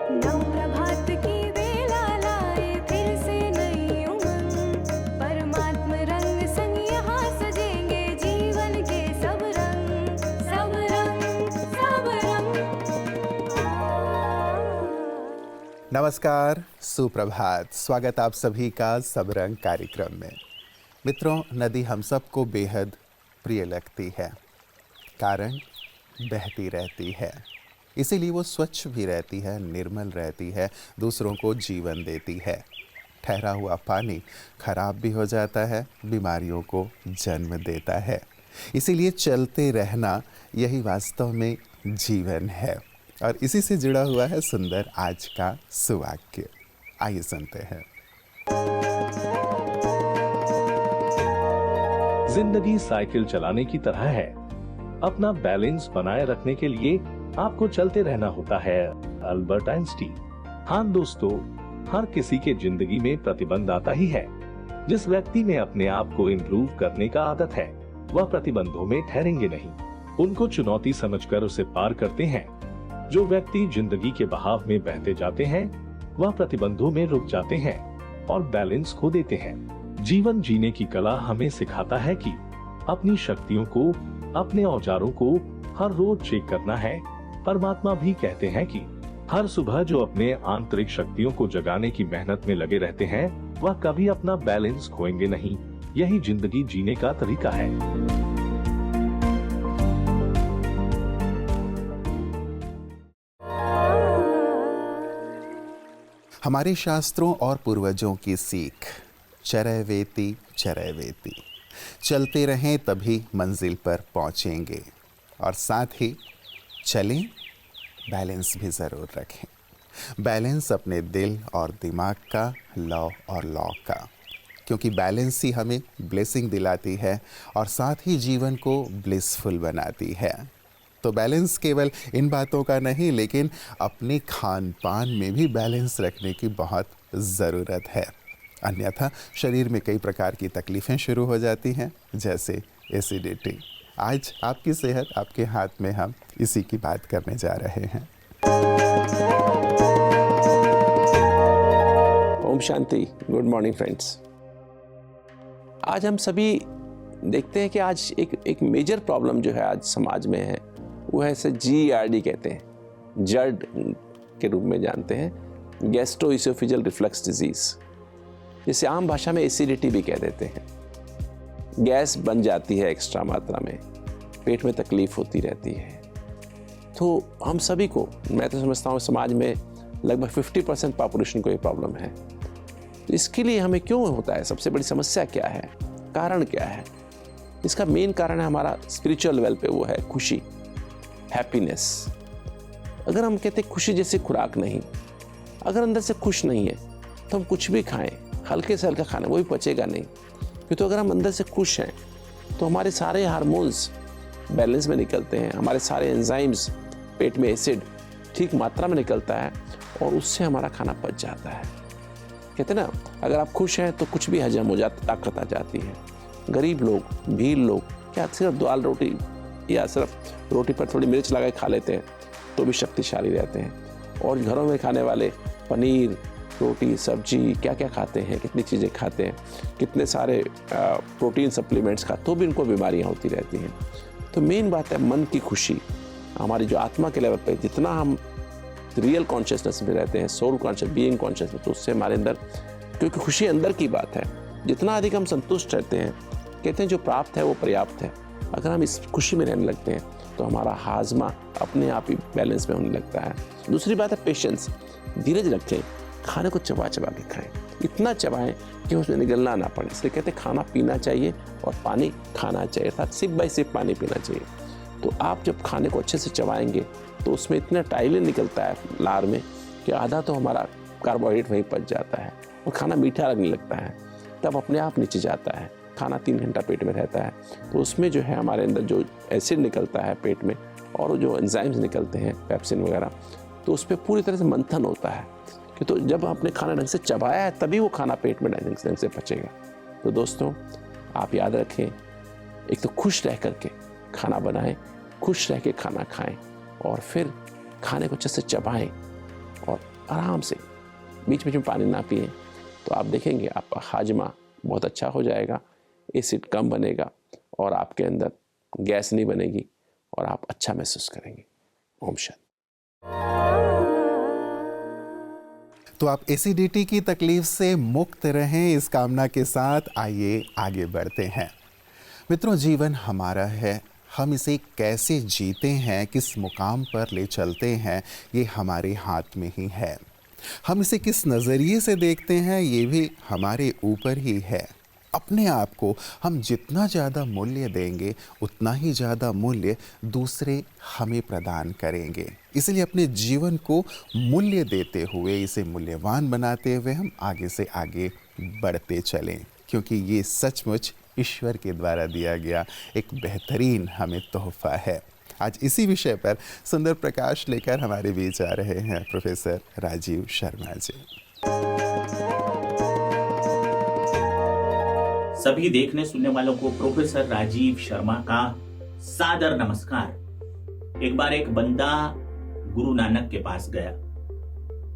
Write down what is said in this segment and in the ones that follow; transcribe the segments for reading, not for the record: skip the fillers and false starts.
नव प्रभात की बेला लाए फिर से नई उमंग, परमात्म रंग संग यहाँ सजेंगे जीवन के सब रंग, सब रंग, सब रंग। नमस्कार, सुप्रभात। स्वागत आप सभी का सब रंग कार्यक्रम में। मित्रों, नदी हम सबको बेहद प्रिय लगती है, कारण बहती रहती है, इसीलिए वो स्वच्छ भी रहती है, निर्मल रहती है, दूसरों को जीवन देती है। ठहरा हुआ पानी खराब भी हो जाता है, बीमारियों को जन्म देता है, इसीलिए चलते रहना यही वास्तव में जीवन है। और इसी से जुड़ा हुआ है सुंदर आज का सुवाक्य। आइए सुनते हैं। जिंदगी साइकिल चलाने की तरह है। अपना बैलेंस बनाए रखने के लिए आपको चलते रहना होता है। Albert Einstein. हाँ दोस्तों, हर किसी के जिंदगी में प्रतिबंध आता ही है। जिस व्यक्ति में अपने आप को इम्प्रूव करने का आदत है, वह प्रतिबंधों में ठहरेंगे नहीं, उनको चुनौती समझकर उसे पार करते हैं। जो व्यक्ति जिंदगी के बहाव में बहते जाते हैं, वह प्रतिबंधों में रुक जाते हैं और बैलेंस खो देते हैं। जीवन जीने की कला हमें सिखाता है कि अपनी शक्तियों को, अपने औजारों को हर रोज चेक करना है। परमात्मा भी कहते हैं कि हर सुबह जो अपने आंतरिक शक्तियों को जगाने की मेहनत में लगे रहते हैं, वह कभी अपना बैलेंस खोएंगे नहीं। यही जिंदगी जीने का तरीका है। हमारे शास्त्रों और पूर्वजों की सीख, चरैवेति चरैवेति, चलते रहें तभी मंजिल पर पहुंचेंगे, और साथ ही चलें, बैलेंस भी ज़रूर रखें। बैलेंस अपने दिल और दिमाग का, लौ और लॉ का, क्योंकि बैलेंस ही हमें ब्लेसिंग दिलाती है और साथ ही जीवन को ब्लिसफुल बनाती है। तो बैलेंस केवल इन बातों का नहीं, लेकिन अपने खान पान में भी बैलेंस रखने की बहुत ज़रूरत है। अन्यथा शरीर में कई प्रकार की तकलीफ़ें शुरू हो जाती हैं, जैसे एसिडिटी। आज आपकी सेहत आपके हाथ में, हम इसी की बात करने जा रहे हैं। ओम शांति। Good morning friends. आज हम सभी देखते हैं कि आज एक मेजर प्रॉब्लम जो है आज समाज में है, वो है इसे GERD कहते हैं, जर्ड के रूप में जानते हैं, गैस्ट्रोइसोफेजियल रिफ्लक्स डिजीज, जिसे आम भाषा में एसिडिटी भी कह देते हैं। गैस बन जाती है एक्स्ट्रा मात्रा में, पेट में तकलीफ होती रहती है। तो हम सभी को, मैं तो समझता हूँ समाज में लगभग 50% पॉपुलेशन को ये प्रॉब्लम है। तो इसके लिए हमें क्यों होता है, सबसे बड़ी समस्या क्या है, कारण क्या है? इसका मेन कारण है हमारा स्पिरिचुअल लेवल पे, वो है खुशी, हैप्पीनेस। अगर हम कहते हैं खुशी जैसी खुराक नहीं, अगर अंदर से खुश नहीं है तो हम कुछ भी खाएं, हल्के से हल्का खाना, वो भी पचेगा नहीं। क्योंकि तो अगर हम अंदर से खुश हैं तो हमारे सारे हार्मोन्स बैलेंस में निकलते हैं, हमारे सारे एंजाइम्स, पेट में एसिड ठीक मात्रा में निकलता है और उससे हमारा खाना पच जाता है। कहते हैं ना, अगर आप खुश हैं तो कुछ भी हजम हो जाता, ताकत आ जाती है। गरीब लोग, भीड़ लोग क्या सिर्फ दाल रोटी या सिर्फ रोटी पर थोड़ी मिर्च लगा के खा लेते हैं तो भी शक्तिशाली रहते हैं। और घरों में खाने वाले पनीर, रोटी, सब्जी, क्या क्या खाते हैं, कितनी चीज़ें खाते हैं, कितने सारे प्रोटीन सप्लीमेंट्स का, तो भी इनको बीमारियां होती रहती हैं। तो मेन बात है मन की खुशी। हमारी जो आत्मा के लेवल पे जितना हम रियल कॉन्शियसनेस में रहते हैं, सोल कॉन्शियस, बीइंग कॉन्शियस में, तो उससे हमारे अंदर, क्योंकि खुशी अंदर की बात है, जितना अधिक हम संतुष्ट रहते हैं, कहते हैं जो प्राप्त है वो पर्याप्त है। अगर हम इस खुशी में रहने लगते हैं तो हमारा हाजमा अपने आप ही बैलेंस में होने लगता है। दूसरी बात है पेशेंस, धीरज रखें, खाने को चबा चबा के खाएं, इतना चबाएं कि उसमें निगलना ना पड़े। इसलिए कहते हैं खाना पीना चाहिए और पानी खाना चाहिए, अर्थात सिप बाई सिप पानी पीना चाहिए। तो आप जब खाने को अच्छे से चबाएंगे तो उसमें इतना टाइलिन निकलता है लार में कि आधा तो हमारा कार्बोहाइड्रेट वहीं पच जाता है और खाना मीठा लगने लगता है। तब अपने आप नीचे जाता है, खाना 3 घंटा पेट में रहता है, तो उसमें जो है हमारे अंदर जो एसिड निकलता है पेट में और जो एंजाइम्स निकलते हैं, पेप्सिन वगैरह, तो उस पर पूरी तरह से मंथन होता है कि तो जब आपने खाना ढंग से चबाया है तभी वो खाना पेट में ढंग से पचेगा। तो दोस्तों आप याद रखें, एक तो खुश रह करके खाना बनाएं, खुश रह के खाना खाएं और फिर खाने को अच्छे से चबाएं और आराम से, बीच बीच में पानी ना पिए, तो आप देखेंगे आपका हाजमा बहुत अच्छा हो जाएगा, एसिड कम बनेगा और आपके अंदर गैस नहीं बनेगी और आप अच्छा महसूस करेंगे। ओम शांति। तो आप एसिडिटी की तकलीफ से मुक्त रहें, इस कामना के साथ आइए आगे बढ़ते हैं। मित्रों, जीवन हमारा है, हम इसे कैसे जीते हैं, किस मुकाम पर ले चलते हैं, ये हमारे हाथ में ही है। हम इसे किस नज़रिए से देखते हैं, ये भी हमारे ऊपर ही है। अपने आप को हम जितना ज़्यादा मूल्य देंगे, उतना ही ज़्यादा मूल्य दूसरे हमें प्रदान करेंगे। इसलिए अपने जीवन को मूल्य देते हुए, इसे मूल्यवान बनाते हुए हम आगे से आगे बढ़ते चलें, क्योंकि ये सचमुच ईश्वर के द्वारा दिया गया एक बेहतरीन हमें तोहफा है। आज इसी विषय पर सुंदर प्रकाश लेकर हमारे बीच आ रहे हैं प्रोफेसर राजीव शर्मा जी। सभी देखने सुनने वालों को प्रोफेसर राजीव शर्मा का सादर नमस्कार। एक बार एक बंदा गुरु नानक के पास गया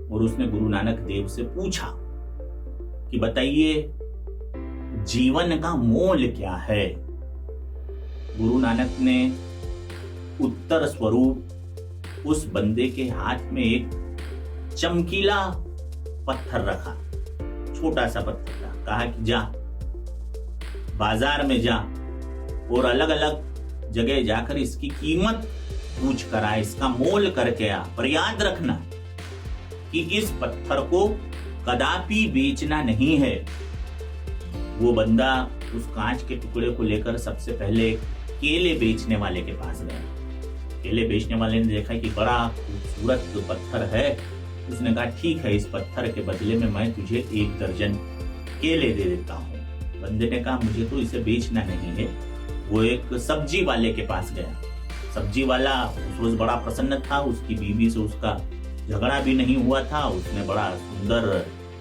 और उसने गुरु नानक देव से पूछा कि बताइए जीवन का मोल क्या है। गुरु नानक ने उत्तर स्वरूप उस बंदे के हाथ में एक चमकीला पत्थर रखा, छोटा सा पत्थर था। कहा कि जा बाजार में जा और अलग अलग जगह जाकर इसकी कीमत पूछ कर आ, इसका मोल करके आ, पर याद रखना कि इस पत्थर को कदापि बेचना नहीं है। वो बंदा उस कांच के टुकड़े को लेकर सबसे पहले केले बेचने वाले के पास गया। केले बेचने वाले ने देखा कि बड़ा खूबसूरत जो पत्थर है, उसने कहा ठीक है, इस पत्थर के बदले में मैं तुझे 1 दर्जन केले दे देता हूँ। बंदे ने कहा मुझे तो इसे बेचना नहीं है। वो एक सब्जी वाले के पास गया। सब्जी वाला उस रोज बड़ा प्रसन्न था, उसकी बीवी से उसका झगड़ा भी नहीं हुआ था। उसने बड़ा सुंदर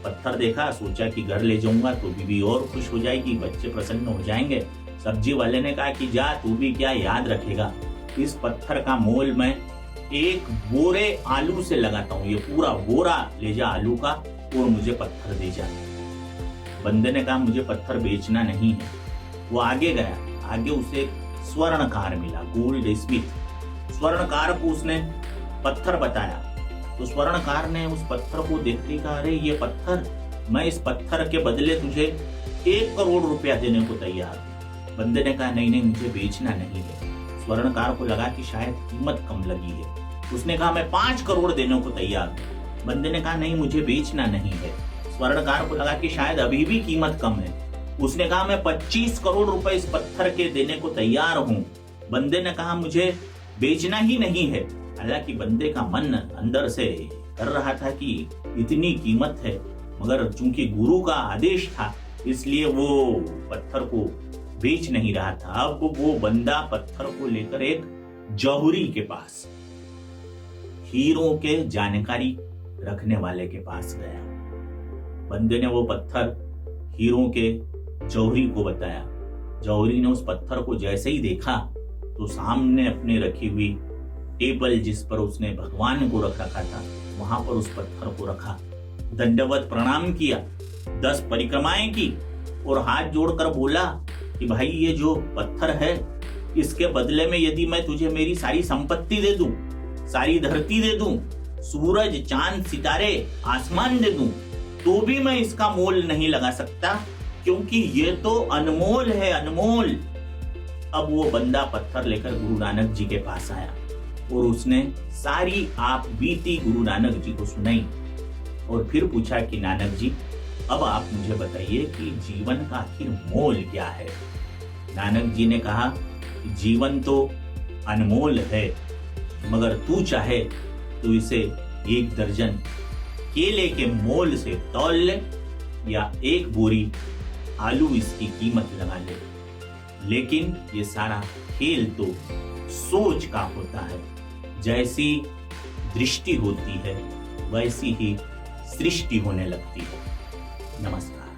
पत्थर देखा, सोचा कि घर ले जाऊंगा तो बीवी और खुश हो जाएगी, बच्चे प्रसन्न हो जाएंगे। सब्जी वाले ने कहा कि जा, तू भी क्या याद रखेगा, इस पत्थर का मोल मैं 1 बोरे आलू से लगाता हूँ। ये पूरा बोरा ले जा आलू का और मुझे पत्थर दे जा। बंदे ने कहा मुझे पत्थर बेचना नहीं है। वो आगे गया, आगे उसे स्वर्णकार मिला, गोल्ड स्मिथ। स्वर्णकार को उसने पत्थर बताया तो स्वर्णकार ने उस पत्थर को देखते कहा अरे ये पत्थर, मैं इस पत्थर के बदले तुझे 1 करोड़ रुपया देने को तैयार हूं। बंदे ने कहा नहीं नहीं, मुझे बेचना नहीं है। स्वर्णकार को लगा कि शायद कीमत कम लगी है। उसने कहा मैं 5 करोड़ देने को तैयार हूं। बंदे ने कहा नहीं, मुझे बेचना नहीं है। स्वर्णकार को लगा कि शायद अभी भी कीमत कम है। उसने कहा मैं 25 करोड़ रुपए इस पत्थर के देने को तैयार हूं। बंदे ने कहा मुझे बेचना ही नहीं है। हालांकि बंदे का मन अंदर से कर रहा था कि इतनी कीमत है, मगर चूंकि गुरु का आदेश था इसलिए वो पत्थर को बेच नहीं रहा था। अब वो बंदा पत्थर को लेकर एक जौहरी के पास, हीरों के जानकारी रखने वाले के पास गया। बंदे ने वो पत्थर हीरों के जौहरी को बताया। जौहरी ने उस पत्थर को जैसे ही देखा तो सामने अपने रखी हुई टेबल जिस पर उसने भगवान को रख रखा था, वहां पर उस पत्थर को रखा, दंडवत प्रणाम किया, 10 परिक्रमाएं की और हाथ जोड़कर बोला कि भाई ये जो पत्थर है, इसके बदले में यदि मैं तुझे मेरी सारी संपत्ति दे दूं, सारी धरती दे दूं, सूरज चांद सितारे आसमान दे दूं, तो भी मैं इसका मोल नहीं लगा सकता, क्योंकि ये तो अनमोल है, अनमोल। अब वो बंदा पत्थर लेकर गुरु नानक जी के पास आया और उसने सारी आप बीती गुरु नानक जी को सुनाई और फिर पूछा कि नानक जी अब आप मुझे बताइए कि जीवन का आखिर मोल क्या है। नानक जी ने कहा कि जीवन तो अनमोल है, मगर तू चाहे तो इसे 1 दर्जन केले के मोल से तौल ले या 1 बोरी आलू इसकी कीमत लगा ले। लेकिन ये सारा खेल तो सोच का होता है। जैसी दृष्टि होती है वैसी ही सृष्टि होने लगती है। नमस्कार।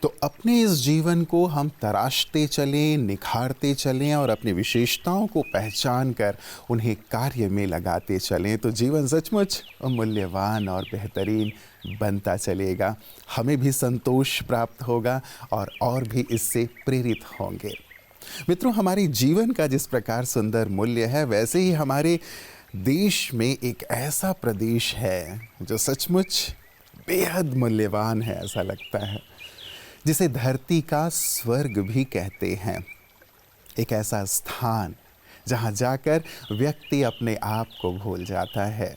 तो अपने इस जीवन को हम तराशते चलें, निखारते चलें और अपनी विशेषताओं को पहचान कर उन्हें कार्य में लगाते चलें तो जीवन सचमुच मूल्यवान और बेहतरीन बनता चलेगा। हमें भी संतोष प्राप्त होगा और भी इससे प्रेरित होंगे। मित्रों, हमारे जीवन का जिस प्रकार सुंदर मूल्य है, वैसे ही हमारे देश में एक ऐसा प्रदेश है जो सचमुच बेहद मूल्यवान है, ऐसा लगता है, जिसे धरती का स्वर्ग भी कहते हैं। एक ऐसा स्थान जहाँ जाकर व्यक्ति अपने आप को भूल जाता है,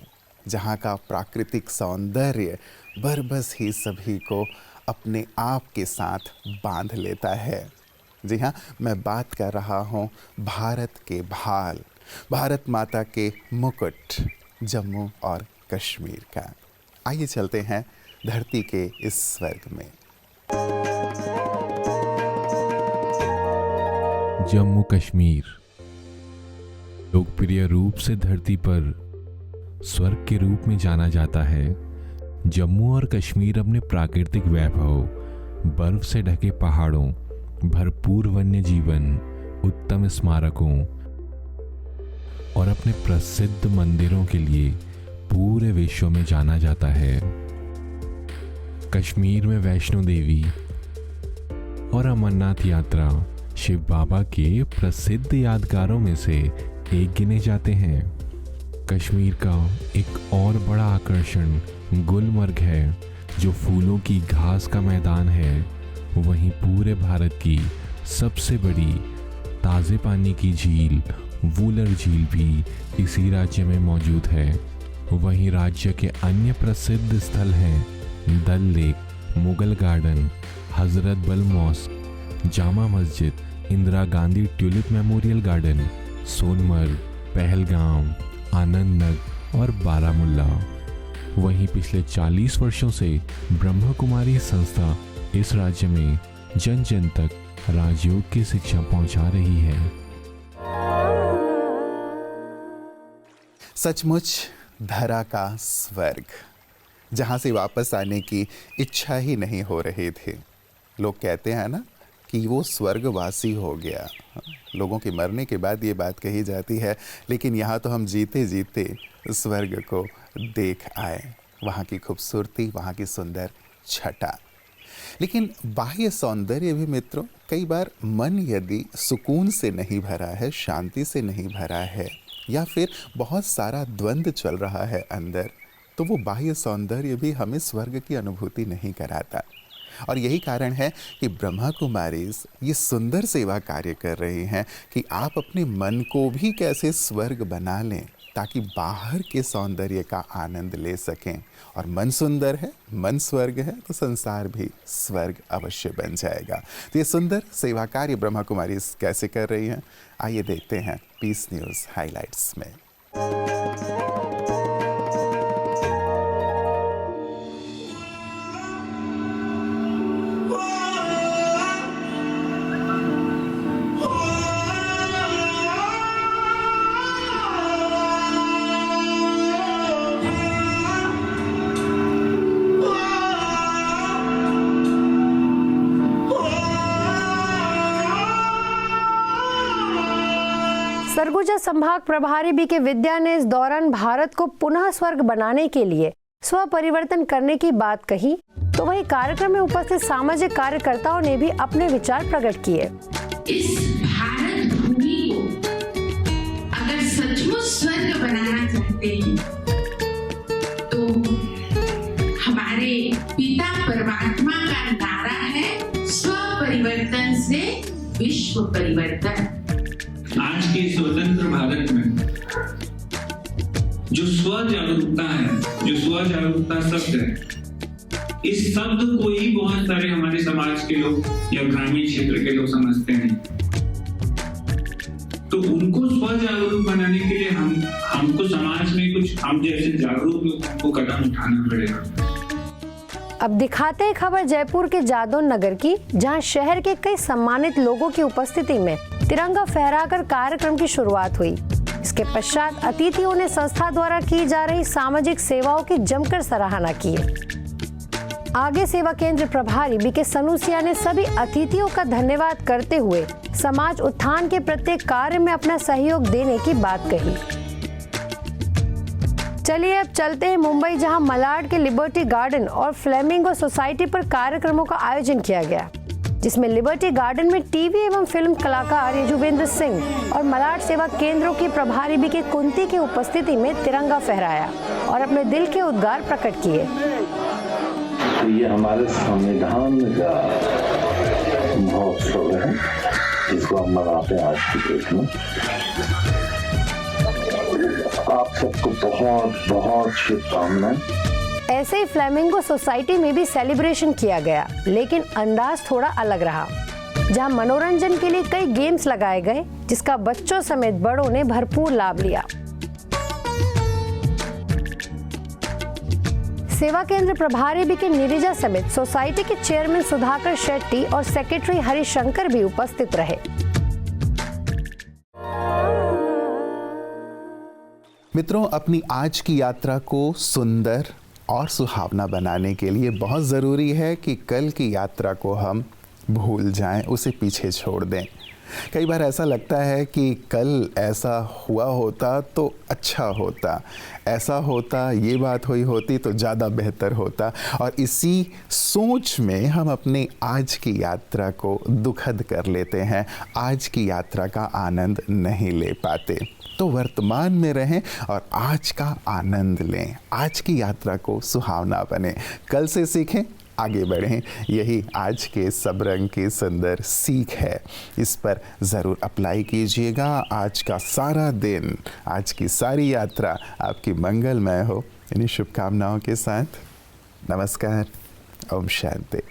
जहाँ का प्राकृतिक सौंदर्य बरबस ही सभी को अपने आप के साथ बांध लेता है। जी हाँ, मैं बात कर रहा हूँ भारत के भाल, भारत माता के मुकुट, जम्मू और कश्मीर का। आइए चलते हैं धरती के इस स्वर्ग में। जम्मू कश्मीर लोकप्रिय रूप से धरती पर स्वर्ग के रूप में जाना जाता है। जम्मू और कश्मीर अपने प्राकृतिक वैभव, बर्फ से ढके पहाड़ों, भरपूर वन्य जीवन, उत्तम स्मारकों और अपने प्रसिद्ध मंदिरों के लिए पूरे विश्व में जाना जाता है। कश्मीर में वैष्णो देवी और अमरनाथ यात्रा शिव बाबा के प्रसिद्ध यादगारों में से एक गिने जाते हैं। कश्मीर का एक और बड़ा आकर्षण गुलमर्ग है, जो फूलों की घास का मैदान है। वहीं पूरे भारत की सबसे बड़ी ताज़े पानी की झील वूलर झील भी इसी राज्य में मौजूद है। वहीं राज्य के अन्य प्रसिद्ध स्थल हैं डल लेक, मुगल गार्डन, हजरत बल mosque, Jama Masjid, Indira Gandhi tulip memorial garden, Sonamarg, Pahalgam, Anantnag और बारामुल्ला। वहीं पिछले 40 वर्षों से ब्रह्मा कुमारी संस्था इस राज्य में जन जन तक राजयोग की शिक्षा पहुंचा रही है। सचमुच धरा का स्वर्ग, जहाँ से वापस आने की इच्छा ही नहीं हो रही थी। लोग कहते हैं ना कि वो स्वर्गवासी हो गया। लोगों के मरने के बाद ये बात कही जाती है, लेकिन यहाँ तो हम जीते जीते स्वर्ग को देख आए, वहाँ की खूबसूरती, वहाँ की सुंदर छटा। लेकिन बाह्य सौंदर्य भी मित्रों, कई बार मन यदि सुकून से नहीं भरा है, शांति से नहीं भरा है, या फिर बहुत सारा द्वंद्व चल रहा है अंदर, तो वो बाह्य सौंदर्य भी हमें स्वर्ग की अनुभूति नहीं कराता। और यही कारण है कि ब्रह्मा कुमारीज ये सुंदर सेवा कार्य कर रही हैं कि आप अपने मन को भी कैसे स्वर्ग बना लें, ताकि बाहर के सौंदर्य का आनंद ले सकें। और मन सुंदर है, मन स्वर्ग है, तो संसार भी स्वर्ग अवश्य बन जाएगा। तो ये सुंदर सेवा कार्य ब्रह्मा कुमारीज कैसे कर रही हैं, आइए देखते हैं पीस न्यूज़ हाइलाइट्स में। सरगुजा संभाग प्रभारी बीके विद्या ने इस दौरान भारत को पुनः स्वर्ग बनाने के लिए स्व परिवर्तन करने की बात कही, तो वही कार्यक्रम में उपस्थित सामाजिक कार्यकर्ताओं ने भी अपने विचार प्रकट किए। इस भारत भूमि को अगर सचमुच स्वर्ग बनाना चाहते हैं, तो हमारे पिता परमात्मा का नारा है स्व परिवर्तन से विश्व परिवर्तन। आज के स्वतंत्र भारत में जो स्व जागरूकता है, जो स्व जागरूकता शब्द है, इस शब्द को ही बहुत सारे हमारे समाज के लोग या ग्रामीण क्षेत्र के लोग समझते हैं। तो उनको स्व जागरूक बनाने के लिए हमको समाज में कुछ हम जैसे जागरूक लोगों को कदम उठाना पड़ेगा। अब दिखाते हैं खबर जयपुर के जादौन नगर की, जहां शहर के कई सम्मानित लोगों की उपस्थिति में तिरंगा फहराकर कार्यक्रम की शुरुआत हुई। इसके पश्चात अतिथियों ने संस्था द्वारा की जा रही सामाजिक सेवाओं की जमकर सराहना की। आगे सेवा केंद्र प्रभारी बीके सनूसिया ने सभी अतिथियों का धन्यवाद करते हुए समाज उत्थान के प्रत्येक कार्य में अपना सहयोग देने की बात कही। चलिए अब चलते हैं मुंबई, जहां मलाड के लिबर्टी गार्डन और फ्लेमिंगो सोसाइटी पर कार्यक्रमों का आयोजन किया गया, जिसमें लिबर्टी गार्डन में टीवी एवं फिल्म कलाकार यजुवेंद्र सिंह और मलाड सेवा केंद्रों की प्रभारी बीके कुंती की उपस्थिति में तिरंगा फहराया और अपने दिल के उद्गार प्रकट किए। तो ये हमारे संविधान का महोत्सव है, जिसको हम मनाते हैं आज की डेट में। आप सबको बहुत बहुत शुभकामनाएं। ऐसे ही फ्लेमिंगो सोसाइटी में भी सेलिब्रेशन किया गया, लेकिन अंदाज थोड़ा अलग रहा, जहां मनोरंजन के लिए कई गेम्स लगाए गए, जिसका बच्चों समेत बड़ों ने भरपूर लाभ लिया। सेवा केंद्र प्रभारी बीके नीरजा समेत सोसाइटी के चेयरमैन सुधाकर शेट्टी और सेक्रेटरी हरिशंकर भी उपस्थित रहे। मित्रों, अपनी आज की यात्रा को सुंदर और सुहावना बनाने के लिए बहुत ज़रूरी है कि कल की यात्रा को हम भूल जाएं, उसे पीछे छोड़ दें। कई बार ऐसा लगता है कि कल ऐसा हुआ होता तो अच्छा होता, ऐसा होता, ये बात हुई होती तो ज़्यादा बेहतर होता, और इसी सोच में हम अपनी आज की यात्रा को दुखद कर लेते हैं, आज की यात्रा का आनंद नहीं ले पाते। तो वर्तमान में रहें और आज का आनंद लें, आज की यात्रा को सुहावना बने, कल से सीखें, आगे बढ़ें। यही आज के सब रंग की सुंदर सीख है, इस पर ज़रूर अप्लाई कीजिएगा। आज का सारा दिन, आज की सारी यात्रा आपकी मंगलमय हो। इन्हीं शुभकामनाओं के साथ नमस्कार, ओम शांति।